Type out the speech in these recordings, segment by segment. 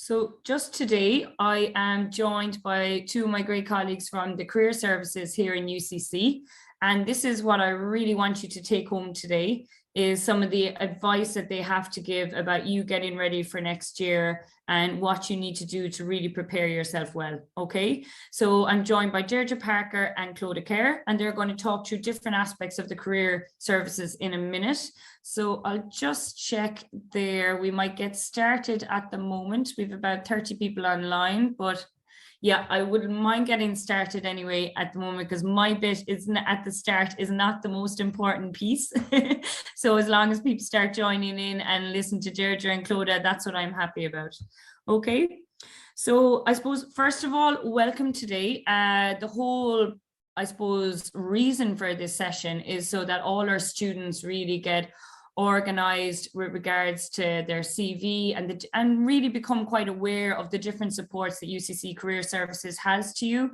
So just today, I am joined by two of my great colleagues from the Career Services here in UCC. And this is what I really want you to take home today, is some of the advice that they have to give about you getting ready for next year and what you need to do to really prepare yourself well, okay? So I'm joined by Deirdre Parker and Clodagh Kerr, and they're going to talk through different aspects of the Career Services in a minute. So I'll just check there. We might get started at the moment. We've about 30 people online, but yeah, I wouldn't mind getting started anyway at the moment, because my bit is at the start is not the most important piece. So as long as people start joining in and listen to Deirdre and Clodagh, that's what I'm happy about. Okay, so I suppose, first of all, welcome today. The whole, I suppose, reason for this session is so that all our students really get organized with regards to their CV and really become quite aware of the different supports that UCC Career Services has to you,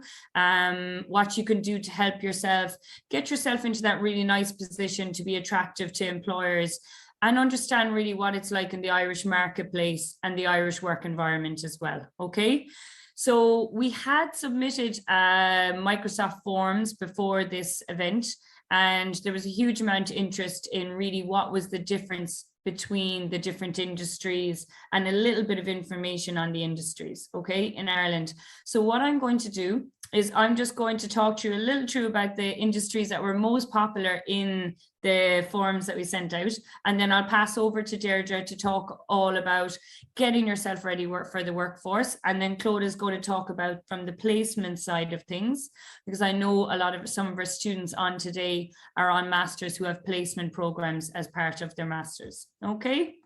what you can do to help yourself, get yourself into that really nice position to be attractive to employers and understand really what it's like in the Irish marketplace and the Irish work environment as well, okay? So we had submitted Microsoft Forms before this event, and there was a huge amount of interest in really what was the difference between the different industries and a little bit of information on the industries, okay, in Ireland. So what I'm going to do is I'm just going to talk to you a little through about the industries that were most popular in the forms that we sent out. And then I'll pass over to Deirdre to talk all about getting yourself ready for the workforce. And then Clodagh is going to talk about from the placement side of things, because I know some of our students on today are on masters who have placement programs as part of their masters. Okay.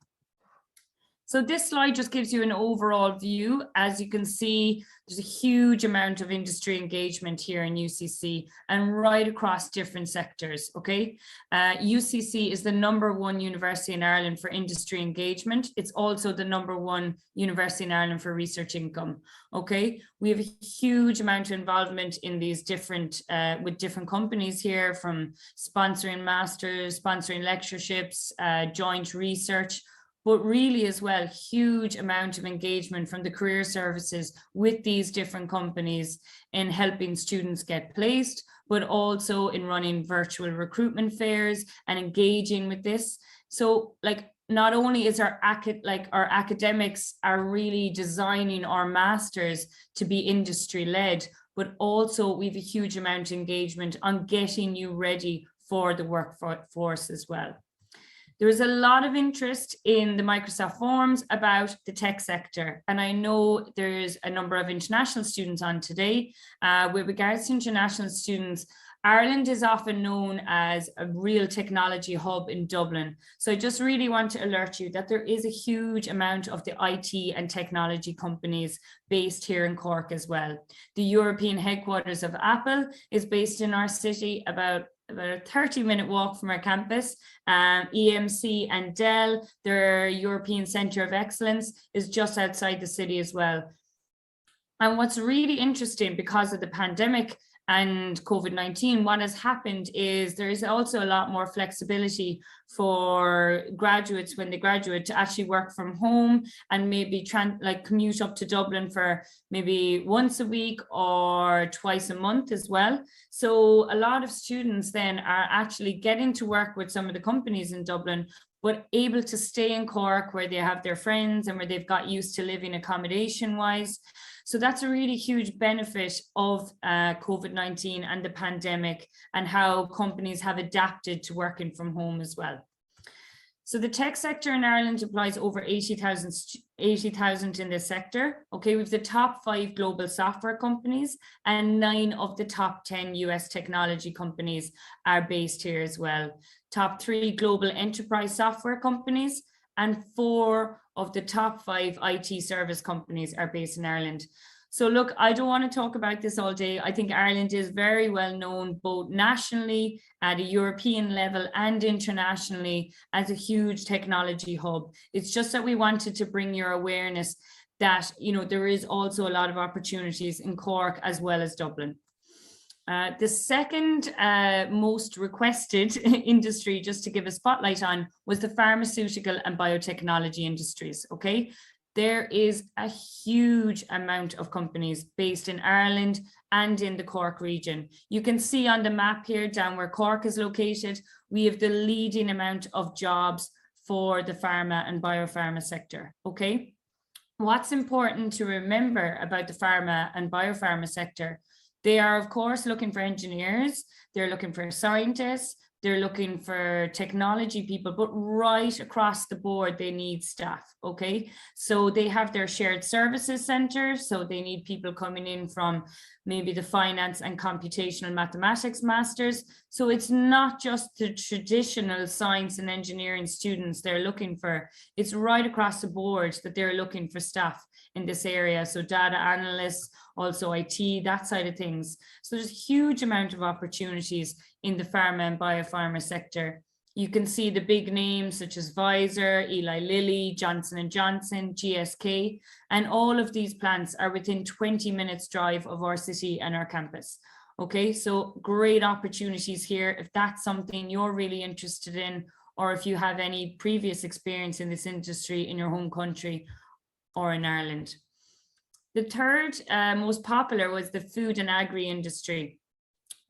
So this slide just gives you an overall view. As you can see, there's a huge amount of industry engagement here in UCC and right across different sectors, okay? UCC is the #1 university in Ireland for industry engagement. It's also the #1 university in Ireland for research income, okay? We have a huge amount of involvement in these different, with different companies here, from sponsoring masters, sponsoring lectureships, joint research, but really as well, huge amount of engagement from the Career Services with these different companies in helping students get placed, but also in running virtual recruitment fairs and engaging with this. So like, not only is our academics are really designing our masters to be industry led, but also we have a huge amount of engagement on getting you ready for the workforce as well. There is a lot of interest in the Microsoft Forms about the tech sector. And I know there's a number of international students on today. With regards to international students, Ireland is often known as a real technology hub in Dublin. So I just really want to alert you that there is a huge amount of the IT and technology companies based here in Cork as well. The European headquarters of Apple is based in our city, about a 30-minute walk from our campus. EMC and Dell, their European Centre of Excellence, is just outside the city as well. And what's really interesting, because of the pandemic and COVID-19, what has happened is there is also a lot more flexibility for graduates when they graduate to actually work from home and maybe commute up to Dublin for maybe once a week or twice a month as well. So a lot of students then are actually getting to work with some of the companies in Dublin, but able to stay in Cork where they have their friends and where they've got used to living accommodation wise. So that's a really huge benefit of COVID-19 and the pandemic, and how companies have adapted to working from home as well. So the tech sector in Ireland employs over 80,000 in this sector. Okay, we have the top 5 global software companies, and 9 of the top 10 US technology companies are based here as well. Top 3 global enterprise software companies, and 4 of the top 5 IT service companies are based in Ireland. So look, I don't want to talk about this all day. I think Ireland is very well known both nationally at a European level and internationally as a huge technology hub. It's just that we wanted to bring your awareness that, you know, there is also a lot of opportunities in Cork as well as Dublin. The second most requested industry, just to give a spotlight on, was the pharmaceutical and biotechnology industries, okay? there is a huge amount of companies based in Ireland and in the Cork region. You can see on the map here down where Cork is located, we have the leading amount of jobs for the pharma and biopharma sector, okay? What's important to remember about the pharma and biopharma sector, they are of course looking for engineers, they're looking for scientists, they're looking for technology people, but right across the board, they need staff, okay? So they have their shared services center, so they need people coming in from maybe the finance and computational mathematics masters. So it's not just the traditional science and engineering students they're looking for, it's right across the board that they're looking for staff in this area. So data analysts, also IT, that side of things. So there's a huge amount of opportunities in the pharma and biopharma sector. You can see the big names such as Pfizer, Eli Lilly, Johnson & Johnson, GSK, and all of these plants are within 20 minutes drive of our city and our campus. Okay, so great opportunities here if that's something you're really interested in, or if you have any previous experience in this industry in your home country or in Ireland. The third most popular was the food and agri industry.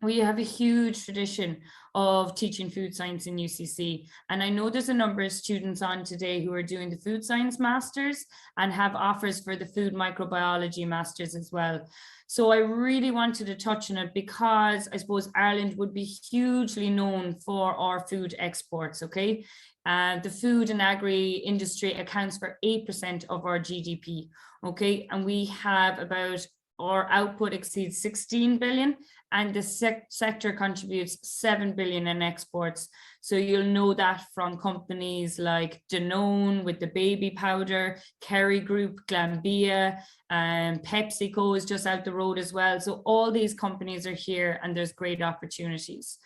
We have a huge tradition of teaching food science in UCC. And I know there's a number of students on today who are doing the food science masters and have offers for the food microbiology masters as well. So I really wanted to touch on it because I suppose Ireland would be hugely known for our food exports, okay? The food and agri industry accounts for 8% of our GDP, okay? And we have about, our output exceeds 16 billion and the sector contributes 7 billion in exports. So you'll know that from companies like Danone with the baby powder, Kerry Group, Glanbia, and PepsiCo is just out the road as well. So all these companies are here and there's great opportunities.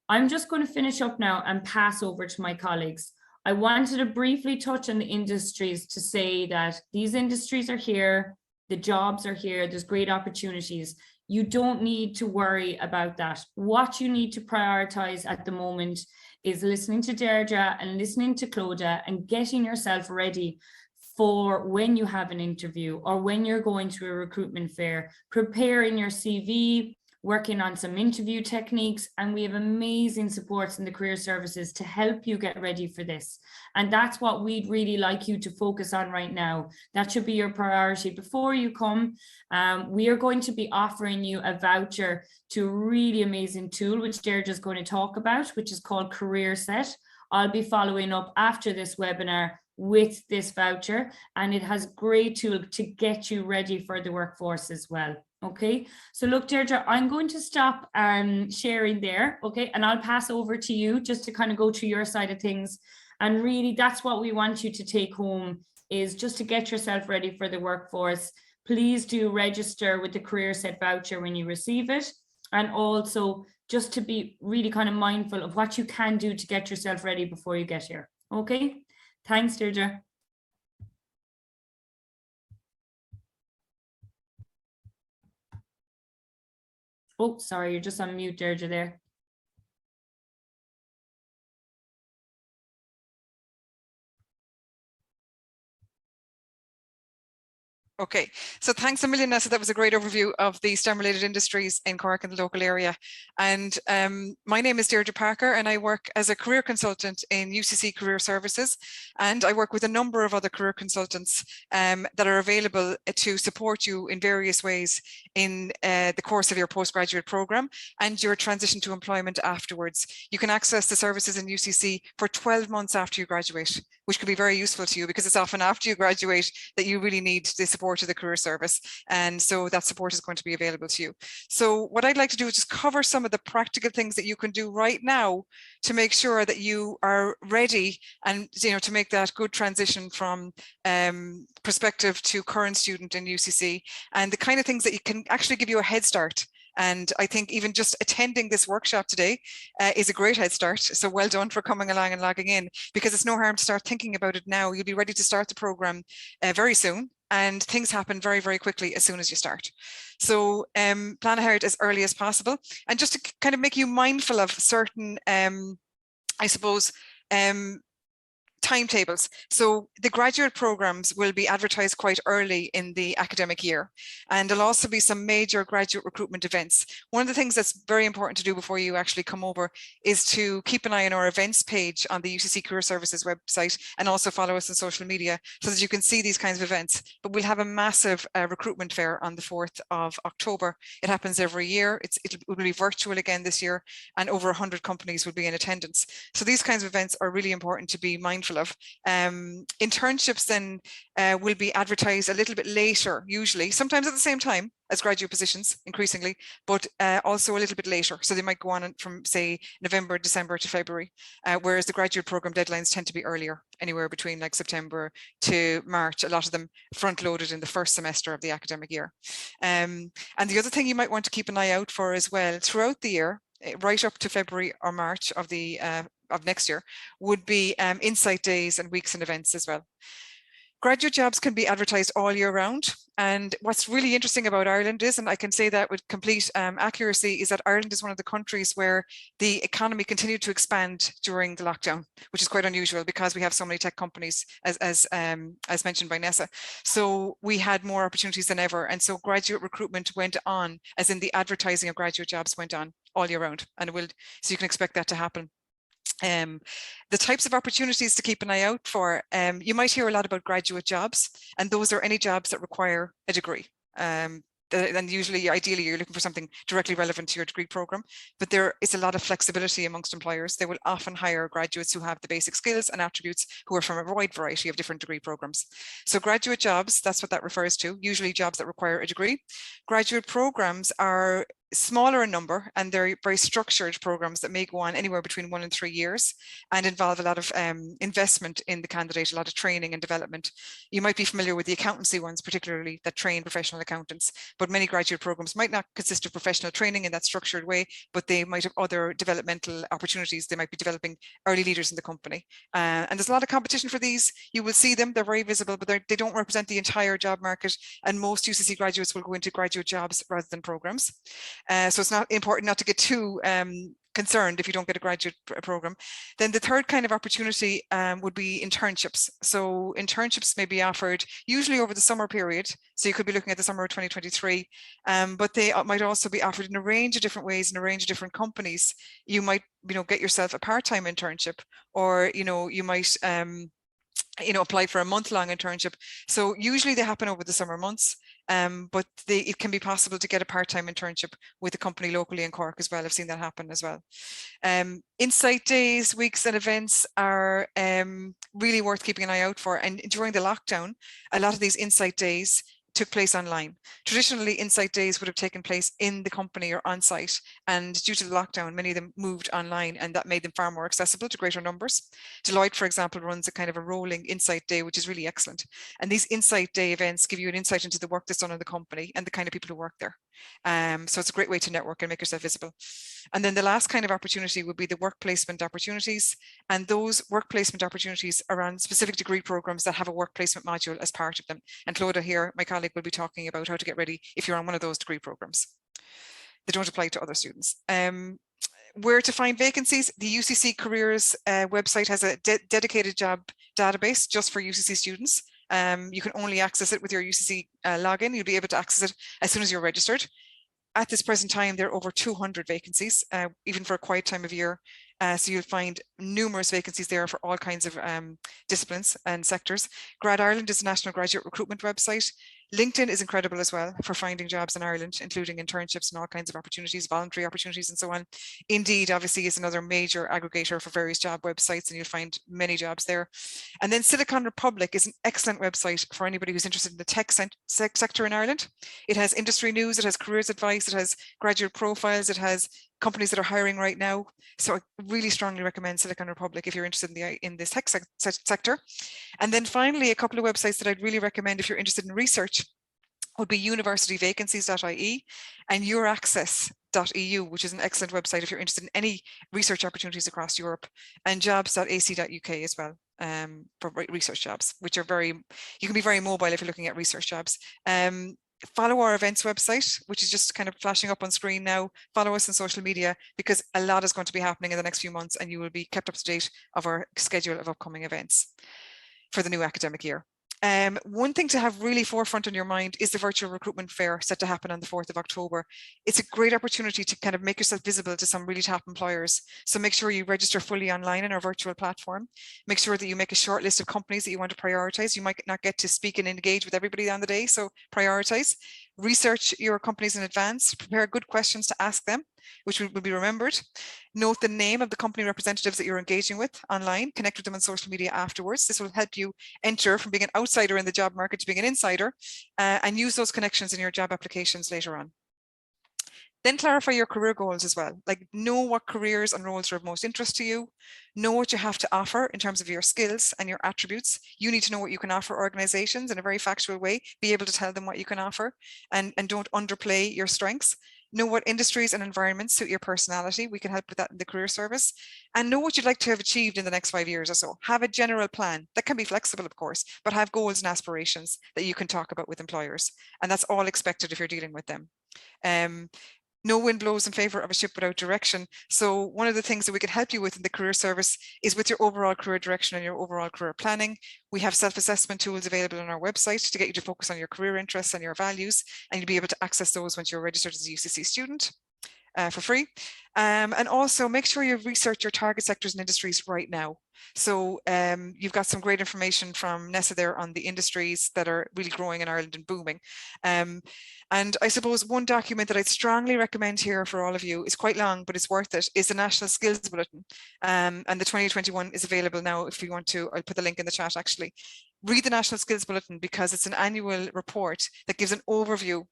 I'm just going to finish up now and pass over to my colleagues. I wanted to briefly touch on the industries to say that these industries are here, the jobs are here, there's great opportunities. You don't need to worry about that. What you need to prioritize at the moment is listening to Deirdre and listening to Clodagh and getting yourself ready for when you have an interview or when you're going to a recruitment fair, preparing your CV, working on some interview techniques, and we have amazing supports in the career services to help you get ready for this. And that's what we'd really like you to focus on right now. That should be your priority before you come. We are going to be offering you a voucher to a really amazing tool, which Deirdre is going to talk about, which is called Career Set. I'll be following up after this webinar with this voucher, and it has a great tool to get you ready for the workforce as well. Okay, so look, Deirdre, I'm going to stop sharing there, okay, and I'll pass over to you just to kind of go through your side of things. And really, that's what we want you to take home, is just to get yourself ready for the workforce. Please do register with the Career Set voucher when you receive it, and also just to be really kind of mindful of what you can do to get yourself ready before you get here. Okay, thanks, Deirdre. Oh, sorry, you're just on mute, Deirdre, there. Okay, so thanks a million, Nessa. That was a great overview of the STEM-related industries in Cork and the local area. And my name is Deirdre Parker, and I work as a career consultant in UCC Career Services. And I work with a number of other career consultants that are available to support you in various ways in the course of your postgraduate program and your transition to employment afterwards. You can access the services in UCC for 12 months after you graduate, which could be very useful to you because it's often after you graduate that you really need the support of the career service, and so that support is going to be available to you. So what I'd like to do is just cover some of the practical things that you can do right now to make sure that you are ready and to make that good transition from prospective to current student in UCC, and the kind of things that you can actually give you a head start. And I think even just attending this workshop today is a great head start. So well done for coming along and logging in, because it's no harm to start thinking about it now. You'll be ready to start the program very soon, and things happen very, very quickly as soon as you start. So plan ahead as early as possible. And just to kind of make you mindful of certain, I suppose, timetables. So the graduate programs will be advertised quite early in the academic year, and there'll also be some major graduate recruitment events. One of the things that's very important to do before you actually come over is to keep an eye on our events page on the UCC Career Services website, and also follow us on social media so that you can see these kinds of events. But we'll have a massive recruitment fair on the 4th of October. It happens every year. It will be virtual again this year, and over 100 companies will be in attendance. So these kinds of events are really important to be mindful of. Internships then will be advertised a little bit later, usually, sometimes at the same time as graduate positions, increasingly, but also a little bit later. So they might go on from, say, November, December to February, whereas the graduate program deadlines tend to be earlier, anywhere between like September to March, a lot of them front loaded in the first semester of the academic year. And the other thing you might want to keep an eye out for as well throughout the year, right up to February or March of next year, would be insight days and weeks and events as well. Graduate jobs can be advertised all year round. And what's really interesting about Ireland is, and I can say that with complete accuracy, is that Ireland is one of the countries where the economy continued to expand during the lockdown, which is quite unusual because we have so many tech companies, as mentioned by Nessa. So we had more opportunities than ever. And so graduate recruitment went on, as in the advertising of graduate jobs went on all year round. And so you can expect that to happen. The types of opportunities to keep an eye out for, you might hear a lot about graduate jobs, and those are any jobs that require a degree. And usually, ideally, you're looking for something directly relevant to your degree program, but there is a lot of flexibility amongst employers. They will often hire graduates who have the basic skills and attributes, who are from a wide variety of different degree programs. So graduate jobs, that's what that refers to, usually jobs that require a degree. Graduate programs are smaller in number, and they're very structured programs that may go on anywhere between 1 and 3 years and involve a lot of investment in the candidate, a lot of training and development. You might be familiar with the accountancy ones, particularly that train professional accountants, but many graduate programs might not consist of professional training in that structured way, but they might have other developmental opportunities. They might be developing early leaders in the company. And there's a lot of competition for these. You will see them, they're very visible, but they don't represent the entire job market. And most UCC graduates will go into graduate jobs rather than programs. So it's not important not to get too concerned if you don't get a graduate program. Then the third kind of opportunity would be internships. So internships may be offered usually over the summer period. So you could be looking at the summer of 2023, but they might also be offered in a range of different ways in a range of different companies. You might, get yourself a part-time internship, or, you might, apply for a month-long internship. So usually they happen over the summer months, but it can be possible to get a part-time internship with a company locally in Cork as well. I've seen that happen as well. Insight days, weeks and events are really worth keeping an eye out for. And during the lockdown, a lot of these insight days took place online. Traditionally, insight days would have taken place in the company or on site, and due to the lockdown, many of them moved online, and that made them far more accessible to greater numbers. Deloitte, for example, runs a kind of a rolling insight day, which is really excellent. And these insight day events give you an insight into the work that's done in the company and the kind of people who work there. So it's a great way to network and make yourself visible. And then the last kind of opportunity would be the work placement opportunities. And those work placement opportunities are on specific degree programs that have a work placement module as part of them. And Clodagh here, my colleague, will be talking about how to get ready if you're on one of those degree programs. They don't apply to other students. Where to find vacancies? The UCC Careers website has a dedicated job database just for UCC students. You can only access it with your UCC login. You'll be able to access it as soon as you're registered. At this present time, there are over 200 vacancies, even for a quiet time of year. So you'll find numerous vacancies there for all kinds of disciplines and sectors. Grad Ireland is a national graduate recruitment website. LinkedIn is incredible as well for finding jobs in Ireland, including internships and all kinds of opportunities, voluntary opportunities and so on. Indeed, obviously, is another major aggregator for various job websites, and you'll find many jobs there. And then Silicon Republic is an excellent website for anybody who's interested in the tech sector in Ireland. It has industry news, it has careers advice, it has graduate profiles, it has companies that are hiring right now. So I really strongly recommend Silicon Republic if you're interested in this tech sector. And then finally, a couple of websites that I'd really recommend if you're interested in research would be universityvacancies.ie and youraccess.eu, which is an excellent website if you're interested in any research opportunities across Europe, and jobs.ac.uk as well for research jobs, which are you can be very mobile if you're looking at research jobs. follow our events website, which is just kind of flashing up on screen now. Follow us on social media, because a lot is going to be happening in the next few months, and you will be kept up to date of our schedule of upcoming events for the new academic year. One thing to have really forefront in your mind is the virtual recruitment fair set to happen on the 4th of October. It's a great opportunity to kind of make yourself visible to some really top employers. So make sure you register fully online in our virtual platform. Make sure that you make a short list of companies that you want to prioritize. You might not get to speak and engage with everybody on the day, so prioritize. Research your companies in advance, prepare good questions to ask them, which will be remembered. Note the name of the company representatives that you're engaging with online, connect with them on social media afterwards. This will help you enter from being an outsider in the job market to being an insider, and use those connections in your job applications later on. Then clarify your career goals as well. Like, know what careers and roles are of most interest to you. Know what you have to offer in terms of your skills and your attributes. You need to know what you can offer organizations in a very factual way, be able to tell them what you can offer, and don't underplay your strengths. Know what industries and environments suit your personality. We can help with that in the career service. And know what you'd like to have achieved in the next 5 years or so. Have a general plan that can be flexible, of course, but have goals and aspirations that you can talk about with employers. And that's all expected if you're dealing with them. No wind blows in favor of a ship without direction. So one of the things that we can help you with in the career service is with your overall career direction and your overall career planning. We have self-assessment tools available on our website to get you to focus on your career interests and your values, and you'll be able to access those once you're registered as a UCC student for free. And also make sure you research your target sectors and industries right now. So you've got some great information from Nessa there on the industries that are really growing in Ireland and booming. And I suppose one document that I'd strongly recommend here for all of you, is quite long, but it's worth it, is the National Skills Bulletin. And the 2021 is available now if you want to. I'll put the link in the chat actually. Read the National Skills Bulletin, because it's an annual report that gives an overview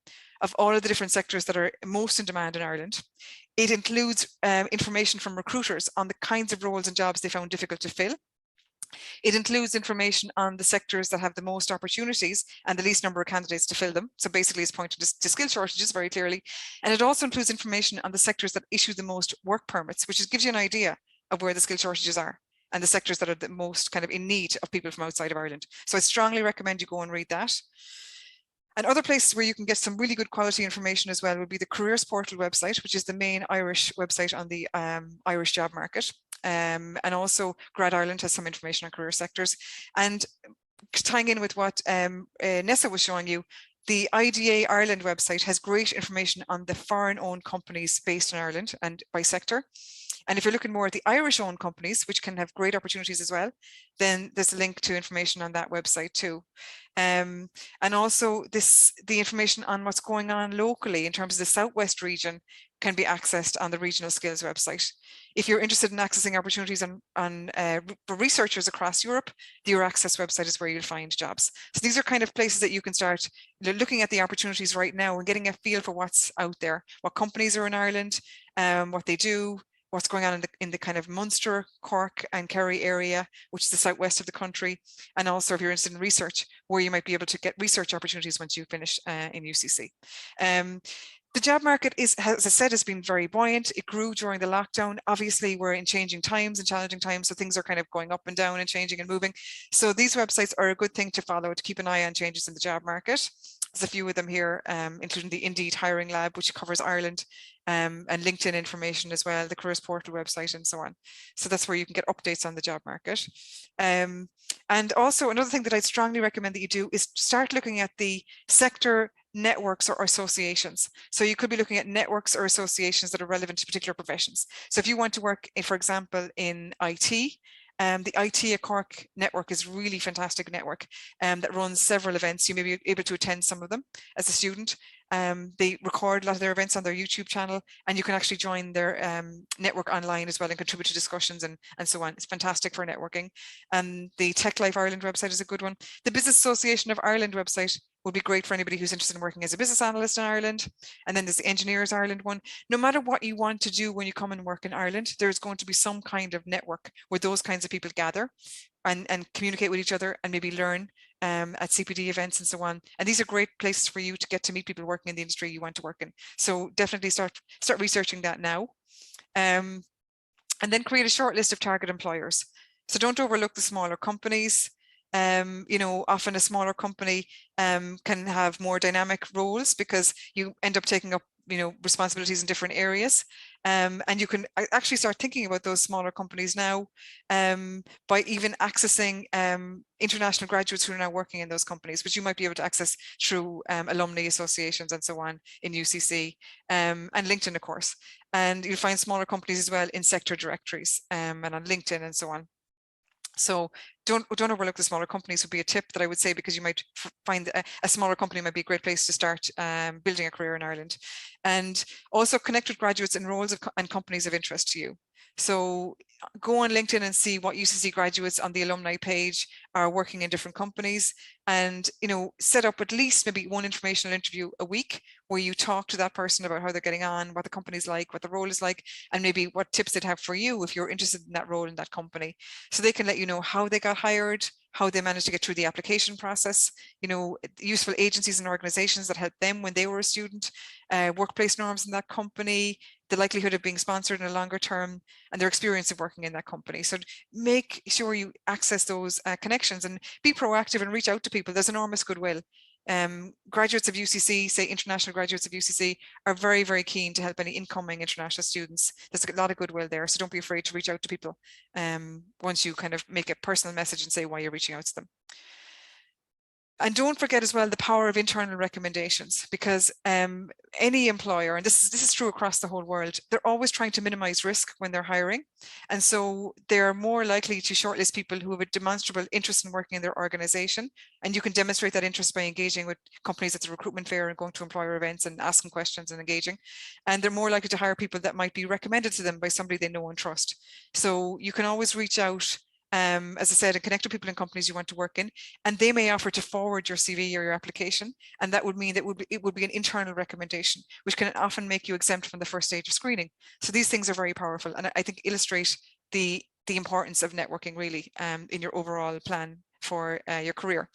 of all of the different sectors that are most in demand in Ireland. It includes information from recruiters on the kinds of roles and jobs they found difficult to fill. It includes information on the sectors that have the most opportunities and the least number of candidates to fill them. So basically it's pointing to skill shortages very clearly. And it also includes information on the sectors that issue the most work permits, which gives you an idea of where the skill shortages are and the sectors that are the most kind of in need of people from outside of Ireland. So I strongly recommend you go and read that. And other places where you can get some really good quality information as well would be the Careers Portal website, which is the main Irish website on the Irish job market. And also Grad Ireland has some information on career sectors. And tying in with what Nessa was showing you, the IDA Ireland website has great information on the foreign-owned companies based in Ireland and by sector. And if you're looking more at the Irish-owned companies, which can have great opportunities as well, then there's a link to information on that website too. And also the information on what's going on locally in terms of the Southwest region can be accessed on the Regional Skills website. If you're interested in accessing opportunities for researchers across Europe, the Euraccess website is where you'll find jobs. So these are kind of places that you can start looking at the opportunities right now and getting a feel for what's out there, what companies are in Ireland, what they do, what's going on in the kind of Munster, Cork and Kerry area, which is the southwest of the country. And also if you're interested in research, where you might be able to get research opportunities once you finish in UCC. The job market is, as I said, has been very buoyant. It grew during the lockdown. Obviously, we're in changing times and challenging times, so things are kind of going up and down and changing and moving. So these websites are a good thing to follow to keep an eye on changes in the job market. There's a few of them here, including the Indeed Hiring Lab, which covers Ireland, and LinkedIn information as well, the Careers Portal website and so on. So that's where you can get updates on the job market. And also another thing that I'd strongly recommend that you do is start looking at the sector networks or associations. So you could be looking at networks or associations that are relevant to particular professions. So if you want to work, for example, in IT, the IT at Cork network is really fantastic network that runs several events. You may be able to attend some of them as a student. They record a lot of their events on their YouTube channel, and you can actually join their network online as well and contribute to discussions and so on. It's fantastic for networking. The Tech Life Ireland website is a good one. The Business Association of Ireland website would be great for anybody who's interested in working as a business analyst in Ireland. And then there's the Engineers Ireland one. No matter what you want to do when you come and work in Ireland, there's going to be some kind of network where those kinds of people gather and communicate with each other and maybe learn at CPD events and so on. And these are great places for you to get to meet people working in the industry you want to work in. So definitely start researching that now. And then create a short list of target employers. So don't overlook the smaller companies. You know, often a smaller company can have more dynamic roles because you end up taking up, you know, responsibilities in different areas. And you can actually start thinking about those smaller companies now by even accessing international graduates who are now working in those companies, which you might be able to access through alumni associations and so on in UCC, and LinkedIn, of course. And you'll find smaller companies as well in sector directories and on LinkedIn and so on. So don't overlook the smaller companies would be a tip that I would say, because you might find a smaller company might be a great place to start building a career in Ireland. And also connect with graduates in roles and companies of interest to you. So go on LinkedIn and see what UCC graduates on the alumni page are working in different companies, and, you know, set up at least maybe one informational interview a week where you talk to that person about how they're getting on, what the company's like, what the role is like, and maybe what tips they'd have for you if you're interested in that role in that company. So they can let you know how they got hired, how they managed to get through the application process, you know, useful agencies and organizations that helped them when they were a student, workplace norms in that company, the likelihood of being sponsored in a longer term, and their experience of working in that company. So make sure you access those connections and be proactive and reach out to people. There's enormous goodwill. Graduates of UCC, say international graduates of UCC, are very, very keen to help any incoming international students. There's a lot of goodwill there, so don't be afraid to reach out to people once you kind of make a personal message and say why you're reaching out to them. And don't forget as well the power of internal recommendations, because any employer, and this is true across the whole world, they're always trying to minimize risk when they're hiring. And so they're more likely to shortlist people who have a demonstrable interest in working in their organization. And you can demonstrate that interest by engaging with companies at the recruitment fair and going to employer events and asking questions and engaging. And they're more likely to hire people that might be recommended to them by somebody they know and trust. So you can always reach out, as I said, and connect with people in companies you want to work in, and they may offer to forward your CV or your application, and that would mean that it would be an internal recommendation, which can often make you exempt from the first stage of screening. So these things are very powerful, and I think illustrate the importance of networking really in your overall plan for your career.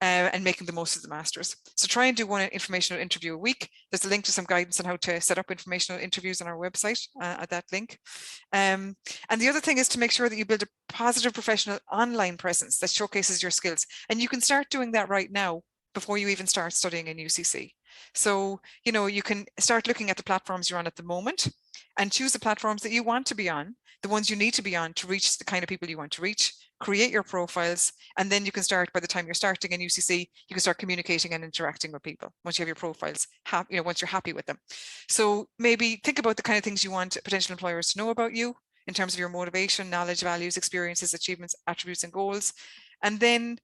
And making the most of the masters. So try and do one informational interview a week. There's a link to some guidance on how to set up informational interviews on our website at that link. And the other thing is to make sure that you build a positive professional online presence that showcases your skills. And you can start doing that right now before you even start studying in UCC. So, you know, you can start looking at the platforms you're on at the moment and choose the platforms that you want to be on, the ones you need to be on to reach the kind of people you want to reach, create your profiles, and then you can start, by the time you're starting in UCC, you can start communicating and interacting with people once you have your profiles, you know, once you're happy with them. So maybe think about the kind of things you want potential employers to know about you in terms of your motivation, knowledge, values, experiences, achievements, attributes, and goals. And then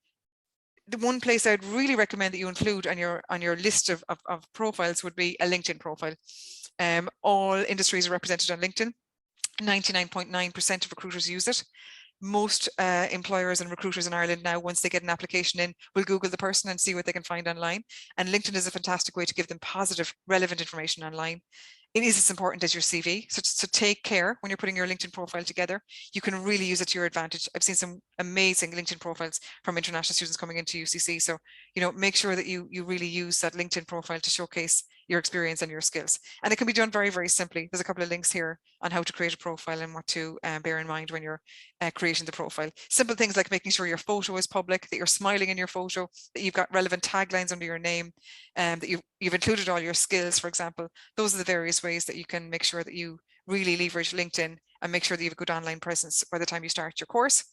the one place I'd really recommend that you include on your list of profiles would be a LinkedIn profile. All industries are represented on LinkedIn. 99.9% of recruiters use it. Most employers and recruiters in Ireland now, once they get an application in, will Google the person and see what they can find online. And LinkedIn is a fantastic way to give them positive, relevant information online. It is as important as your CV. So take care when you're putting your LinkedIn profile together. You can really use it to your advantage. I've seen some amazing LinkedIn profiles from international students coming into UCC. So, you know, make sure that you really use that LinkedIn profile to showcase your experience and your skills. And it can be done very, very simply. There's a couple of links here on how to create a profile and what to bear in mind when you're creating the profile. Simple things like making sure your photo is public, that you're smiling in your photo, that you've got relevant taglines under your name, that you've included all your skills, for example. Those are the various ways that you can make sure that you really leverage LinkedIn and make sure that you have a good online presence by the time you start your course.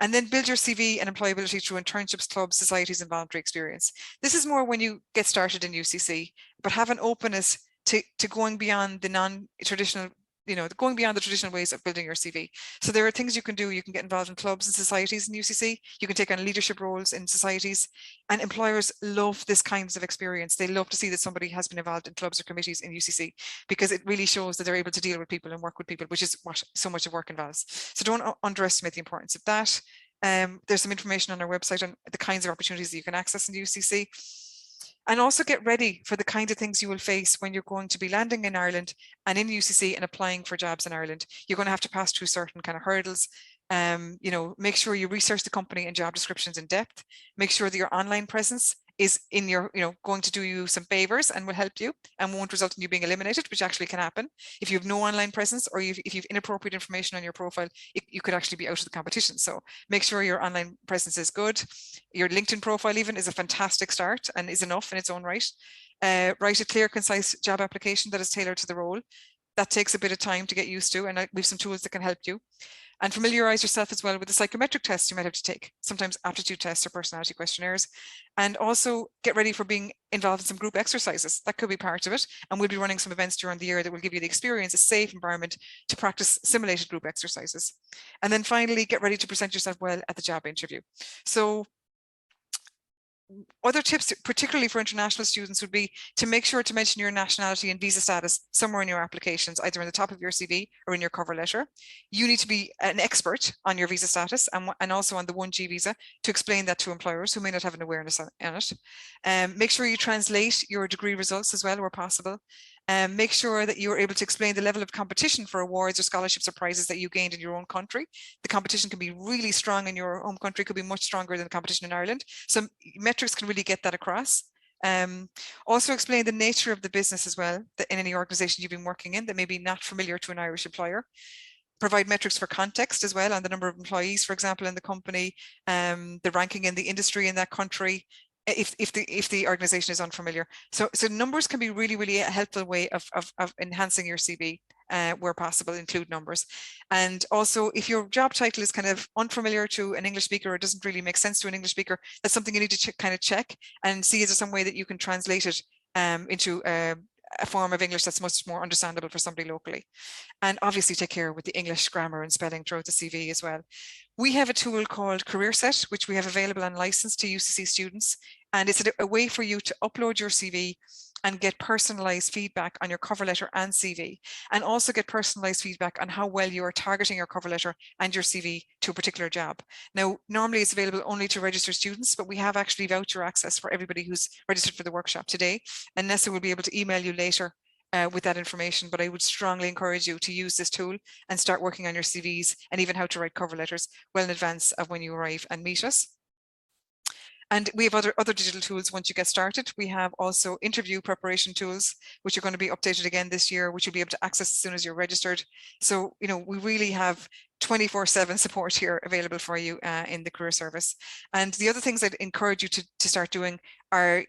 And then build your CV and employability through internships, clubs, societies, and voluntary experience. This is more when you get started in UCC, but have an openness to going beyond the non-traditional, you know, going beyond the traditional ways of building your CV. So there are things you can do. You can get involved in clubs and societies in UCC. You can take on leadership roles in societies, and employers love this kinds of experience. They love to see that somebody has been involved in clubs or committees in UCC, because it really shows that they're able to deal with people and work with people, which is what so much of work involves. So don't underestimate the importance of that. There's some information on our website on the kinds of opportunities that you can access in UCC. And also get ready for the kind of things you will face when you're going to be landing in Ireland and in UCC and applying for jobs in Ireland. You're going to have to pass through certain kind of hurdles. You know, make sure you research the company and job descriptions in depth. Make sure that your online presence is in your, going to do you some favors and will help you and won't result in you being eliminated, which actually can happen. If you have no online presence, or if you've inappropriate information on your profile, you could actually be out of the competition. So make sure your online presence is good. Your LinkedIn profile even is a fantastic start and is enough in its own right. Write a clear, concise job application that is tailored to the role. That takes a bit of time to get used to, and we have some tools that can help you. And familiarize yourself as well with the psychometric tests you might have to take, sometimes aptitude tests or personality questionnaires. And also get ready for being involved in some group exercises. That could be part of it. And we'll be running some events during the year that will give you the experience, a safe environment to practice simulated group exercises. And then finally, get ready to present yourself well at the job interview. So other tips, particularly for international students, would be to make sure to mention your nationality and visa status somewhere in your applications, either in the top of your CV or in your cover letter. You need to be an expert on your visa status and also on the 1G visa to explain that to employers who may not have an awareness on it. Make sure you translate your degree results as well where possible. Make sure that you're able to explain the level of competition for awards or scholarships or prizes that you gained in your own country. The competition can be really strong in your home country, could be much stronger than the competition in Ireland. So metrics can really get that across. Also explain the nature of the business as well, that in any organization you've been working in that may be not familiar to an Irish employer. Provide metrics for context as well on the number of employees, for example, in the company, the ranking in the industry in that country, if the organization is unfamiliar. So numbers can be really a helpful way of enhancing your CV where possible. Include numbers. And also, if your job title is kind of unfamiliar to an English speaker or doesn't really make sense to an English speaker, that's something you need to kind of check and see is there some way that you can translate it into a form of English that's much more understandable for somebody locally. And obviously take care with the English grammar and spelling throughout the CV as well. We have a tool called CareerSet, which we have available on license to UCC students. And it's a way for you to upload your CV and get personalized feedback on your cover letter and CV, and also get personalized feedback on how well you are targeting your cover letter and your CV to a particular job. Now, normally it's available only to registered students, but we have actually voucher access for everybody who's registered for the workshop today. And Nessa will be able to email you later with that information, but I would strongly encourage you to use this tool and start working on your CVs and even how to write cover letters well in advance of when you arrive and meet us. And we have other digital tools once you get started. We have also interview preparation tools, which are going to be updated again this year, which you'll be able to access as soon as you're registered. So, we really have 24/7 support here available for you in the career service. And the other things I'd encourage you to start doing are,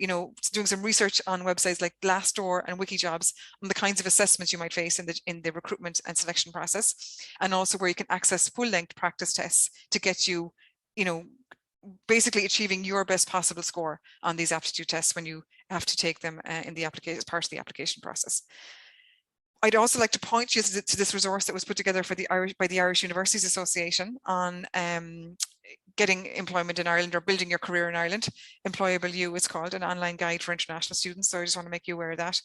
doing some research on websites like Glassdoor and Wikijobs on the kinds of assessments you might face in the recruitment and selection process, and also where you can access full-length practice tests to get you, basically achieving your best possible score on these aptitude tests when you have to take them in the application as part of the application process. I'd also like to point you to this resource that was put together by the Irish Universities Association on getting employment in Ireland or building your career in Ireland. Employable it's called, an online guide for international students. So I just want to make you aware of that.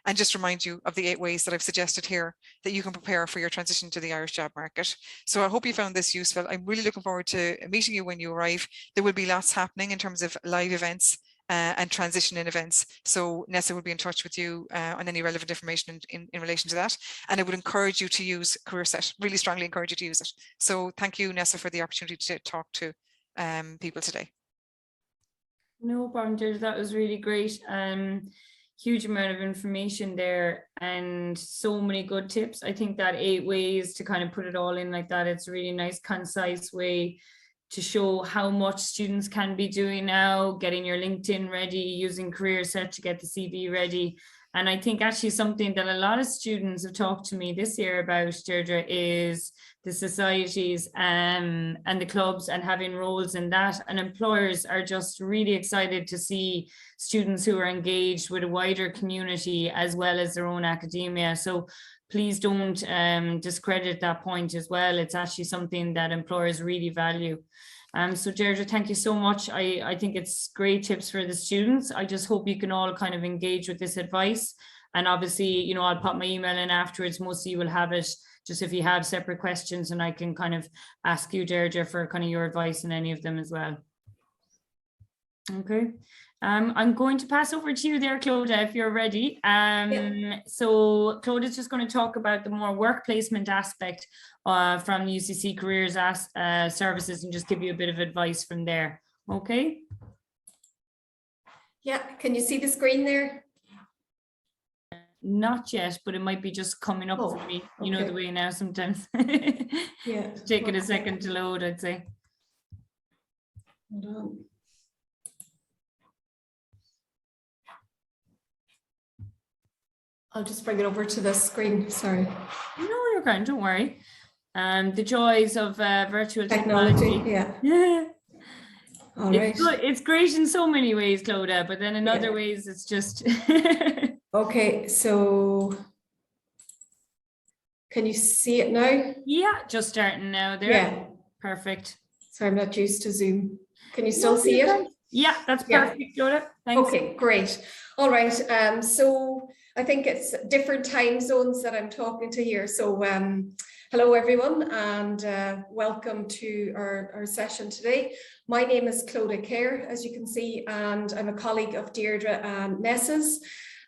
And just remind you of the 8 ways that I've suggested here that you can prepare for your transition to the Irish job market. So I hope you found this useful. I'm really looking forward to meeting you when you arrive. There will be lots happening in terms of live events and transition in events. So Nessa will be in touch with you on any relevant information in relation to that. And I would encourage you to use CareerSet, really strongly encourage you to use it. So thank you, Nessa, for the opportunity to talk to people today. No problem, Deirdre. That was really great. Huge amount of information there and so many good tips. I think that 8 ways to kind of put it all in like that, it's a really nice, concise way to show how much students can be doing now, getting your LinkedIn ready, using CareerSet to get the CV ready. And I think actually something that a lot of students have talked to me this year about, Deirdre, is the societies and the clubs and having roles in that. And employers are just really excited to see students who are engaged with a wider community as well as their own academia. So please don't discredit that point as well. It's actually something that employers really value. So Deirdre, thank you so much. I think it's great tips for the students. I just hope you can all kind of engage with this advice. And obviously, I'll pop my email in afterwards. Most of you will have it, just if you have separate questions, and I can kind of ask you, Deirdre, for kind of your advice on any of them as well. Okay. I'm going to pass over to you there, Clodagh, if you're ready. So Clodagh is just going to talk about the more work placement aspect from UCC Careers Services and just give you a bit of advice from there. Okay. Yeah, can you see the screen there? Not yet, but it might be just coming up for me. You know the way now sometimes. Yeah. Take it a second to load, I'd say. Hold on. I'll just bring it over to the screen, sorry. No, you're grand, don't worry. The joys of virtual Technology, technology. yeah. All right. It's great in so many ways, Clodagh, but then in other ways it's just Okay, so can you see it now? yeah, just starting now there. Yeah. Perfect. Sorry, I'm not used to Zoom. Can you still see it? Yeah, that's perfect, Clodagh. Thanks. Okay, great. All right. So I think it's different time zones that I'm talking to here. So hello, everyone, and welcome to our session today. My name is Clodagh Kerr, as you can see, and I'm a colleague of Deirdre and Ness's.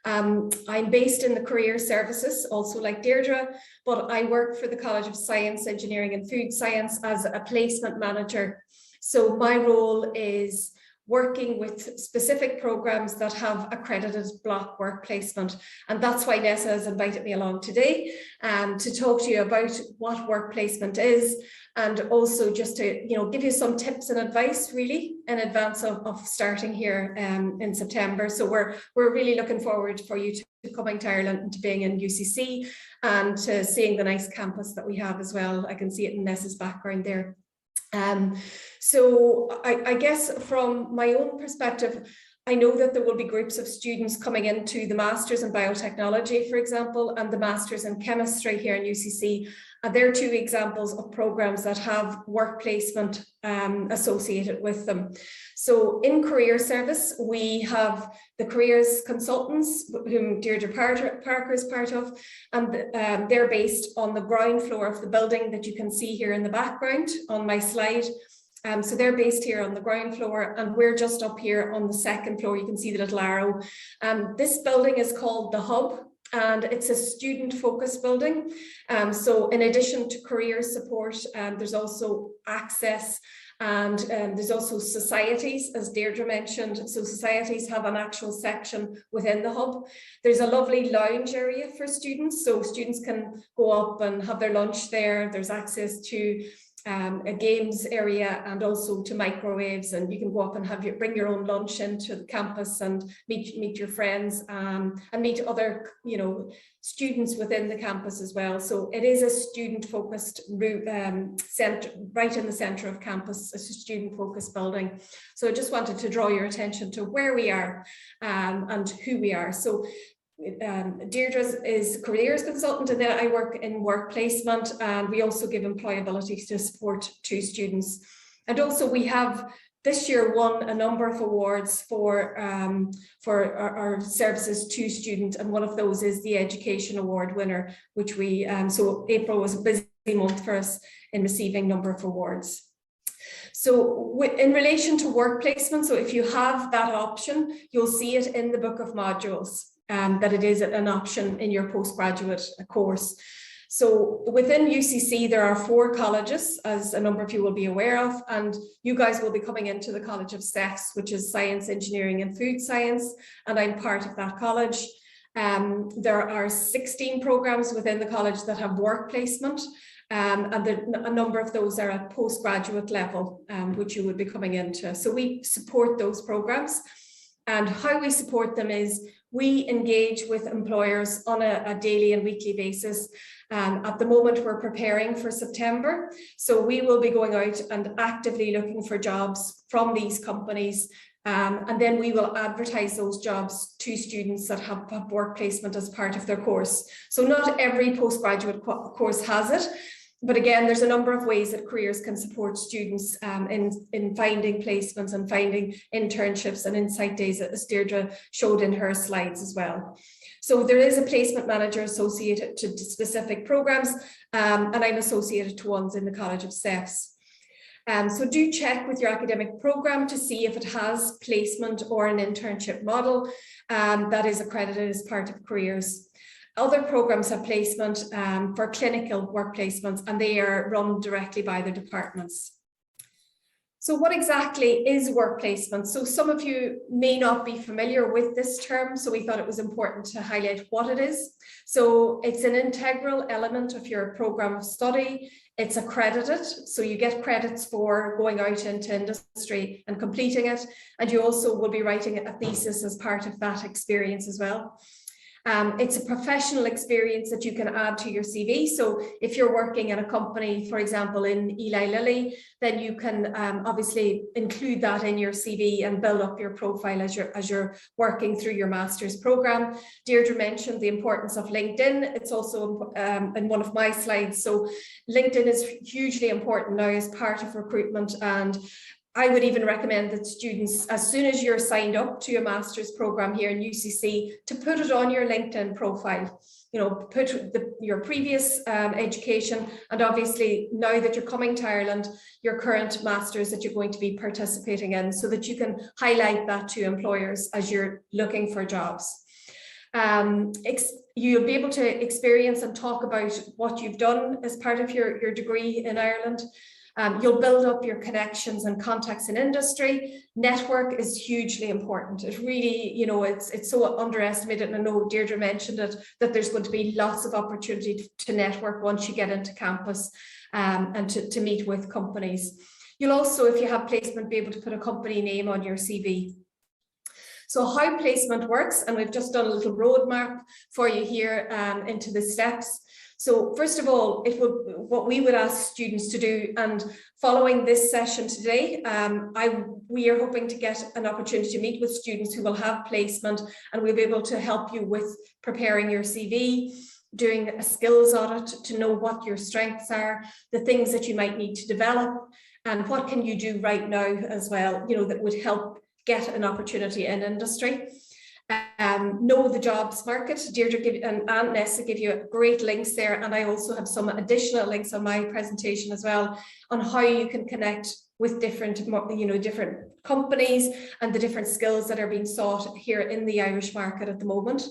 I'm based in the career services, also like Deirdre, but I work for the College of Science, Engineering and Food Science as a placement manager. So my role is working with specific programs that have accredited block work placement. And that's why Nessa has invited me along today to talk to you about what work placement is, and also just to give you some tips and advice really in advance of starting here in September. So we're really looking forward for you to coming to Ireland and to being in UCC and to seeing the nice campus that we have as well. I can see it in Nessa's background there. So I guess from my own perspective, I know that there will be groups of students coming into the Masters in Biotechnology, for example, and the Masters in Chemistry here in UCC. And they're two examples of programs that have work placement associated with them. So in career service, we have the careers consultants, whom Deirdre Parker is part of, and they're based on the ground floor of the building that you can see here in the background on my slide. So they're based here on the ground floor, and we're just up here on the second floor. You can see the little arrow. This building is called the Hub, and it's a student-focused building. So in addition to career support, there's also access, and there's also societies, as Deirdre mentioned. So societies have an actual section within the Hub. There's a lovely lounge area for students, so students can go up and have their lunch there. There's access to a games area and also to microwaves, and you can go up and bring your own lunch into the campus and meet your friends and meet other students within the campus as well. So it is a student-focused centre, right in the centre of campus, a student-focused building. So I just wanted to draw your attention to where we are and who we are. So Deirdre is careers consultant, and then I work in work placement, and we also give employability to support to students. And also we have this year won a number of awards for our services to students, and one of those is the Education Award winner, which we so April was a busy month for us in receiving a number of awards. So in relation to work placement, so if you have that option, you'll see it in the book of modules. That it is an option in your postgraduate course. So within UCC, there are 4 colleges, as a number of you will be aware of, and you guys will be coming into the College of SEFS, which is Science, Engineering and Food Science, and I'm part of that college. There are 16 programs within the college that have work placement, and a number of those are at postgraduate level, which you would be coming into. So we support those programs, and how we support them is we engage with employers on a daily and weekly basis. At the moment, we're preparing for September. So we will be going out and actively looking for jobs from these companies. And then we will advertise those jobs to students that have work placement as part of their course. So not every postgraduate course has it. But again, there's a number of ways that careers can support students in finding placements and finding internships and insight days, as Deirdre showed in her slides as well. So there is a placement manager associated to specific programs, and I'm associated to ones in the College of SEFS. So do check with your academic program to see if it has placement or an internship model that is accredited as part of careers. Other programs have placement for clinical work placements, and they are run directly by the departments. So what exactly is work placement? So some of you may not be familiar with this term, so we thought it was important to highlight what it is. So it's an integral element of your program of study. It's accredited, so you get credits for going out into industry and completing it. And you also will be writing a thesis as part of that experience as well. It's a professional experience that you can add to your CV. So if you're working at a company, for example, in Eli Lilly, then you can obviously include that in your CV and build up your profile as you're working through your master's program. Deirdre mentioned the importance of LinkedIn. It's also in one of my slides. So LinkedIn is hugely important now as part of recruitment, and I would even recommend that students, as soon as you're signed up to your master's program here in UCC, to put it on your LinkedIn profile. You know, put your previous education, and obviously now that you're coming to Ireland, your current master's that you're going to be participating in, so that you can highlight that to employers as you're looking for jobs. You'll be able to experience and talk about what you've done as part of your degree in Ireland. You'll build up your connections and contacts in industry. Network is hugely important. It really, you know, it's so underestimated. And I know Deirdre mentioned it, that there's going to be lots of opportunity to network once you get into campus and to meet with companies. You'll also, if you have placement, be able to put a company name on your CV. So how placement works, and we've just done a little roadmap for you here into the steps. So first of all, what we would ask students to do, and following this session today, we are hoping to get an opportunity to meet with students who will have placement, and we'll be able to help you with preparing your CV, doing a skills audit to know what your strengths are, the things that you might need to develop, and what can you do right now as well, you know, that would help get an opportunity in industry. Know the jobs market. Deirdre and Nessa give you great links there, and I also have some additional links on my presentation as well on how you can connect with different companies and the different skills that are being sought here in the Irish market at the moment.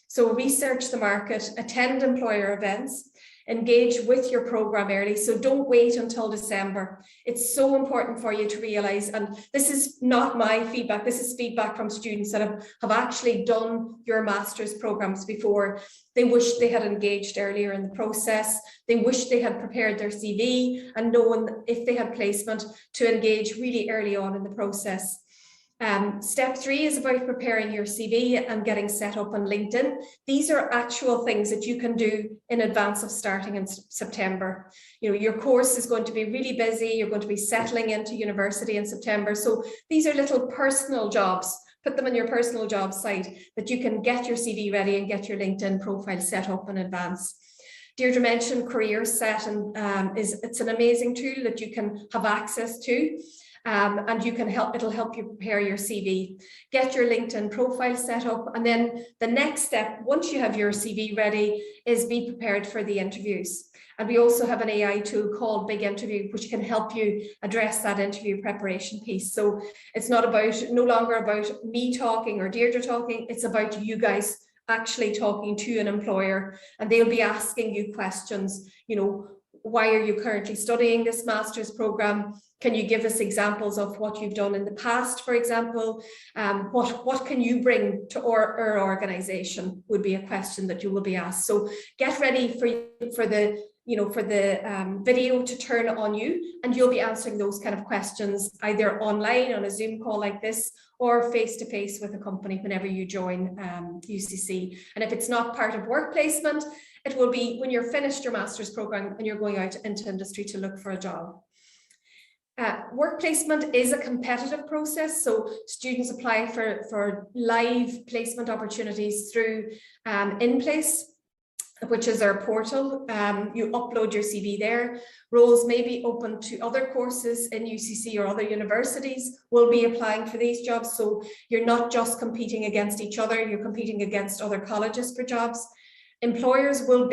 So research the market, attend employer events, engage with your program early. So don't wait until December. It's so important for you to realize, and this is not my feedback, this is feedback from students that have actually done your master's programs before. They wish they had engaged earlier in the process. They wish they had prepared their CV and known if they had placement to engage really early on in the process. Step 3 is about preparing your CV and getting set up on LinkedIn. These are actual things that you can do in advance of starting in September. You know, your course is going to be really busy. You're going to be settling into university in September. So these are little personal jobs. Put them on your personal job site that you can get your CV ready and get your LinkedIn profile set up in advance. Deirdre mentioned Career Set, and it's an amazing tool that you can have access to. And you can it'll help you prepare your CV, get your LinkedIn profile set up. And then the next step, once you have your CV ready, is be prepared for the interviews. And we also have an AI tool called Big Interview, which can help you address that interview preparation piece. So it's no longer about me talking or Deirdre talking, it's about you guys actually talking to an employer, and they'll be asking you questions, you know, why are you currently studying this master's program? Can you give us examples of what you've done in the past, for example? What can you bring to our organization would be a question that you will be asked. So get ready for the video to turn on you, and you'll be answering those kind of questions either online on a Zoom call like this, or face-to-face with a company whenever you join UCC. And if it's not part of work placement, it will be when you're finished your master's program and you're going out into industry to look for a job. Work placement is a competitive process, so students apply for live placement opportunities through InPlace, which is our portal. You upload your CV there. Roles may be open to other courses in UCC or other universities will be applying for these jobs. So you're not just competing against each other, you're competing against other colleges for jobs. Employers will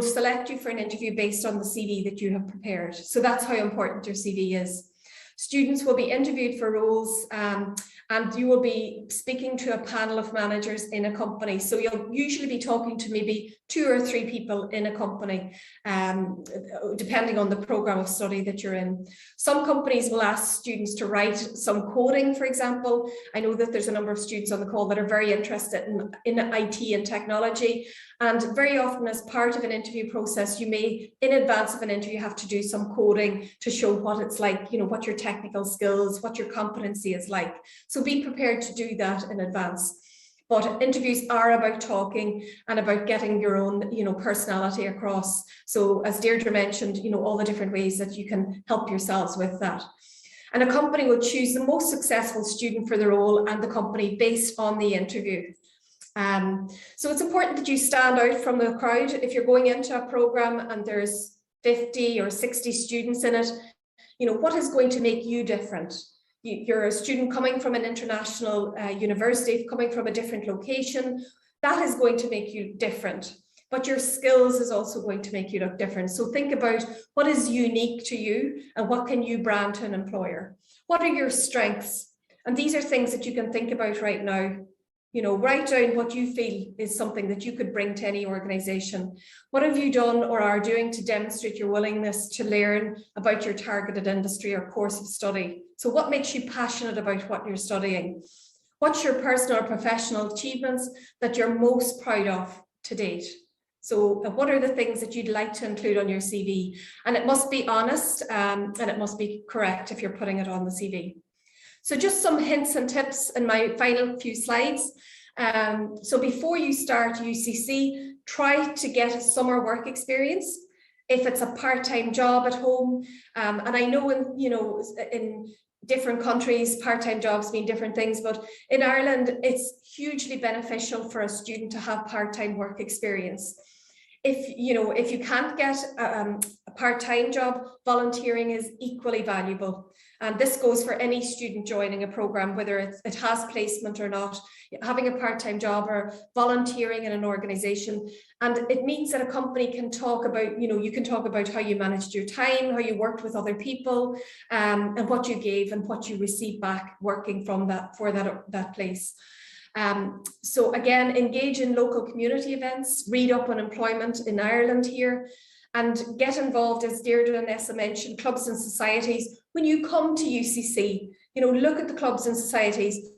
select you for an interview based on the CV that you have prepared. So that's how important your CV is. Students will be interviewed for roles, and you will be speaking to a panel of managers in a company. So you'll usually be talking to maybe 2 or 3 people in a company, depending on the program of study that you're in. Some companies will ask students to write some coding, for example. I know that there's a number of students on the call that are very interested in IT and technology. And very often as part of an interview process, you may, in advance of an interview, have to do some coding to show what it's like, you know, what your technical skills, what your competency is like. So be prepared to do that in advance. But interviews are about talking and about getting your own, you know, personality across. So as Deirdre mentioned, you know, all the different ways that you can help yourselves with that. And a company will choose the most successful student for the role and the company based on the interview. So it's important that you stand out from the crowd. If you're going into a program and there's 50 or 60 students in it, you know, what is going to make you different? You're a student coming from an international university, coming from a different location. That is going to make you different, but your skills is also going to make you look different. So think about what is unique to you and what can you brand to an employer? What are your strengths? And these are things that you can think about right now. You know, write down what you feel is something that you could bring to any organization. What have you done or are doing to demonstrate your willingness to learn about your targeted industry or course of study? So what makes you passionate about what you're studying? What's your personal or professional achievements that you're most proud of to date? So what are the things that you'd like to include on your CV? And it must be honest, and it must be correct if you're putting it on the CV. So just some hints and tips in my final few slides. So before you start UCC, try to get a summer work experience. If it's a part-time job at home, and I know in different countries, part-time jobs mean different things, but in Ireland, it's hugely beneficial for a student to have part-time work experience. If you can't get a part-time job, volunteering is equally valuable. And this goes for any student joining a program, whether it has placement or not, having a part-time job or volunteering in an organization. And it means that a company can talk about, you can talk about how you managed your time, how you worked with other people, and what you gave and what you received back working from that place. So again, engage in local community events, read up on employment in Ireland here, and get involved, as Deirdre and Nessa mentioned, clubs and societies. When you come to UCC, look at the clubs and societies.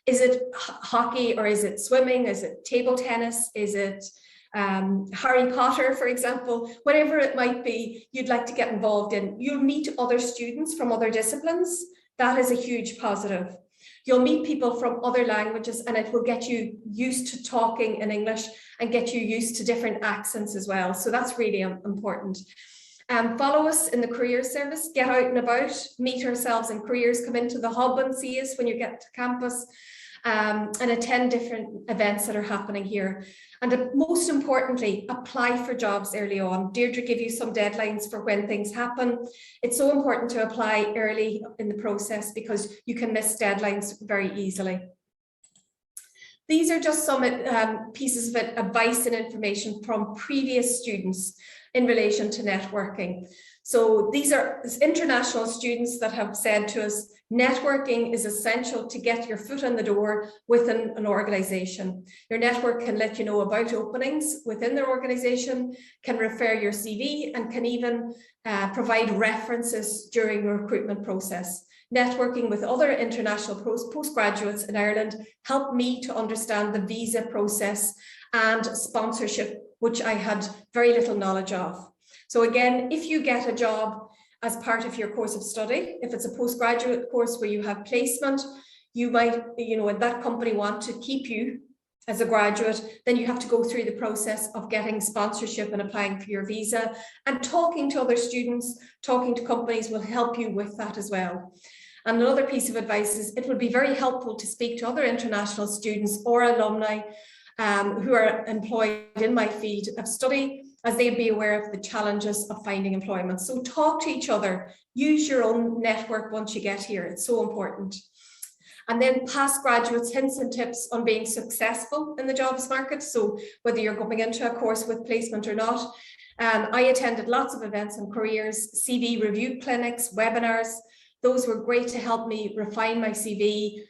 Is it hockey or is it swimming? Is it table tennis? Is it Harry Potter, for example? Whatever it might be you'd like to get involved in. You'll meet other students from other disciplines. That is a huge positive. You'll meet people from other languages, and it will get you used to talking in English and get you used to different accents as well. So that's really important. Follow us in the career service, get out and about, meet ourselves in careers, come into the hub and see us when you get to campus, and attend different events that are happening here. And most importantly, apply for jobs early on. Deirdre gave you some deadlines for when things happen. It's so important to apply early in the process because you can miss deadlines very easily. These are just some pieces of advice and information from previous students in relation to networking. So these are international students that have said to us, networking is essential to get your foot in the door within an organization. Your network can let you know about openings within their organization, can refer your CV, and can even provide references during the recruitment process. Networking with other international postgraduates in Ireland helped me to understand the visa process and sponsorship, which I had very little knowledge of. So again, if you get a job as part of your course of study, if it's a postgraduate course where you have placement, you might, and that company want to keep you as a graduate, then you have to go through the process of getting sponsorship and applying for your visa, and talking to other students, talking to companies will help you with that as well. And another piece of advice is it would be very helpful to speak to other international students or alumni who are employed in my field of study, as they'd be aware of the challenges of finding employment. So talk to each other, use your own network once you get here. It's so important. And then past graduates, hints and tips on being successful in the jobs market. So whether you're going into a course with placement or not, I attended lots of events and careers, CV review clinics, webinars, Those were great to help me refine my CV,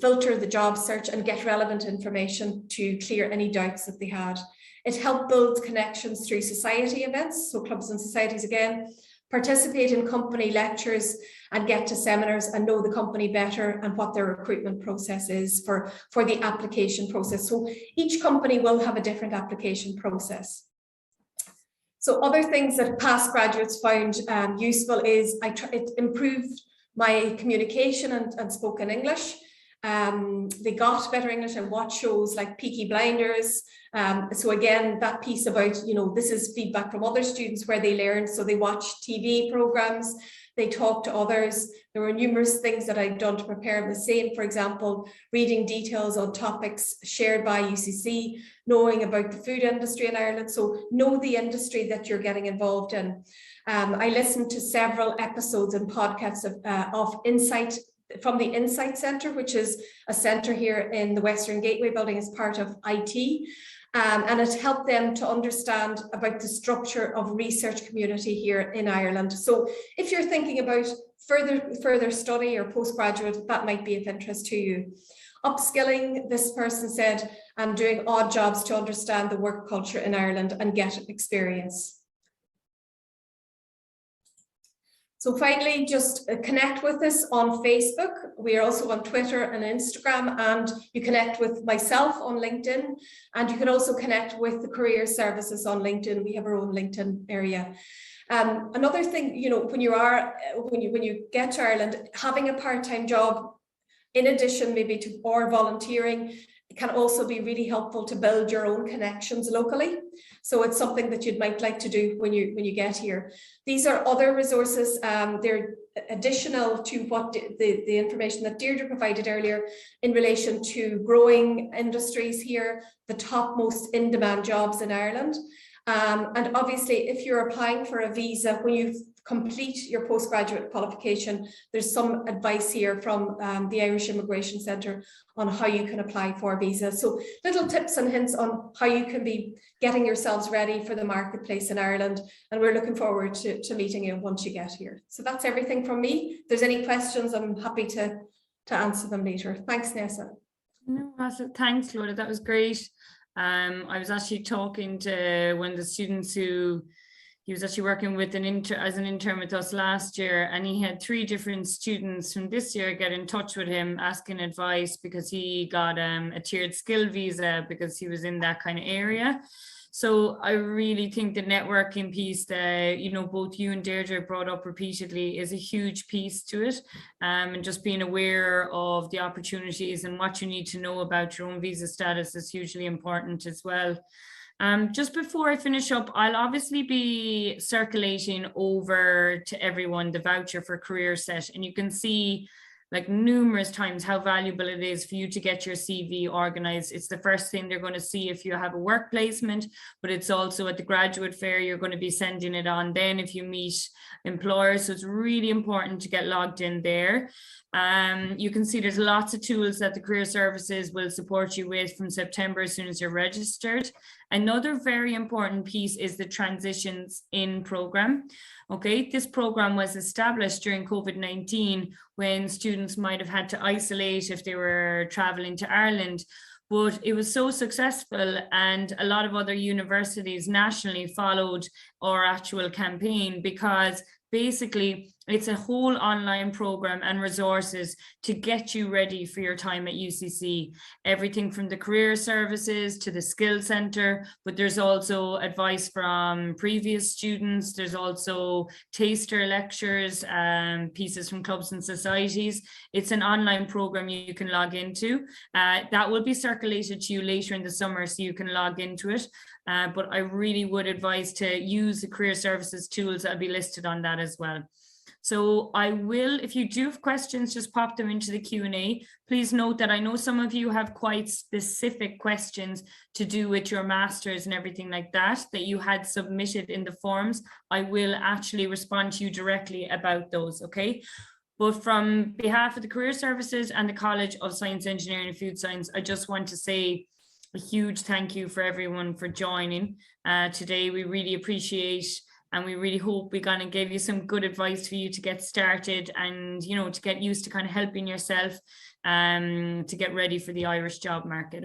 filter the job search and get relevant information to clear any doubts that they had. It helped build connections through society events, so clubs and societies again, participate in company lectures and get to seminars and know the company better and what their recruitment process is for the application process. So each company will have a different application process. So other things that past graduates found useful is it improved my communication and spoken English. They got better English and watched shows like Peaky Blinders. So again, that piece about, you know, this is feedback from other students where they learned. So they watched TV programs, they talked to others. There were numerous things that I'd done to prepare the same. For example, reading details on topics shared by UCC, knowing about the food industry in Ireland. So know the industry that you're getting involved in. I listened to several episodes and podcasts of Insight from the Insight Centre, which is a centre here in the Western Gateway building as part of IT. And it helped them to understand about the structure of research community here in Ireland. So if you're thinking about further study or postgraduate, that might be of interest to you. Upskilling, this person said, and doing odd jobs to understand the work culture in Ireland and get experience. So finally, just connect with us on Facebook. We are also on Twitter and Instagram, and you connect with myself on LinkedIn, and you can also connect with the career services on LinkedIn. We have our own LinkedIn area. Another thing, you know, when you get to Ireland, having a part-time job in addition maybe to or volunteering can also be really helpful to build your own connections locally. So it's something that you might like to do when you get here. These are other resources. They're additional to what the information that Deirdre provided earlier in relation to growing industries here, the top most in-demand jobs in Ireland. And obviously, if you're applying for a visa, when you complete your postgraduate qualification, there's some advice here from the Irish Immigration Centre on how you can apply for a visa. So little tips and hints on how you can be getting yourselves ready for the marketplace in Ireland. And we're looking forward to meeting you once you get here. So that's everything from me. If there's any questions, I'm happy to answer them later. Thanks, Nessa. No, thanks, Laura. That was great. I was actually talking to one of the students who he was actually working with as an intern with us last year, and he had 3 different students from this year get in touch with him asking advice because he got a tiered skill visa because he was in that kind of area. So I really think the networking piece that, you know, both you and Deirdre brought up repeatedly is a huge piece to it. And just being aware of the opportunities and what you need to know about your own visa status is hugely important as well. Just before I finish up, I'll obviously be circulating over to everyone the voucher for Career Set, and you can see like numerous times how valuable it is for you to get your CV organized. It's the first thing they're going to see if you have a work placement, but it's also at the graduate fair, you're going to be sending it on then if you meet employers. So it's really important to get logged in there. You can see there's lots of tools that the career services will support you with from September as soon as you're registered. Another very important piece is the Transitions In program. Okay, this program was established during COVID-19 when students might have had to isolate if they were traveling to Ireland. But it was so successful, and a lot of other universities nationally followed our actual campaign because basically it's a whole online program and resources to get you ready for your time at UCC. Everything from the career services to the skill center, but there's also advice from previous students. There's also taster lectures, pieces from clubs and societies. It's an online program you can log into. That will be circulated to you later in the summer so you can log into it. But I really would advise to use the career services tools that will be listed on that as well. So I will, if you do have questions, just pop them into the Q&A. Please note that I know some of you have quite specific questions to do with your masters and everything like that you had submitted in the forms. I will actually respond to you directly about those, okay? But from behalf of the Career Services and the College of Science, Engineering and Food Science, I just want to say a huge thank you for everyone for joining today. We really appreciate And we really hope we kind of gave you some good advice for you to get started and, you know, to get used to kind of helping yourself to get ready for the Irish job market.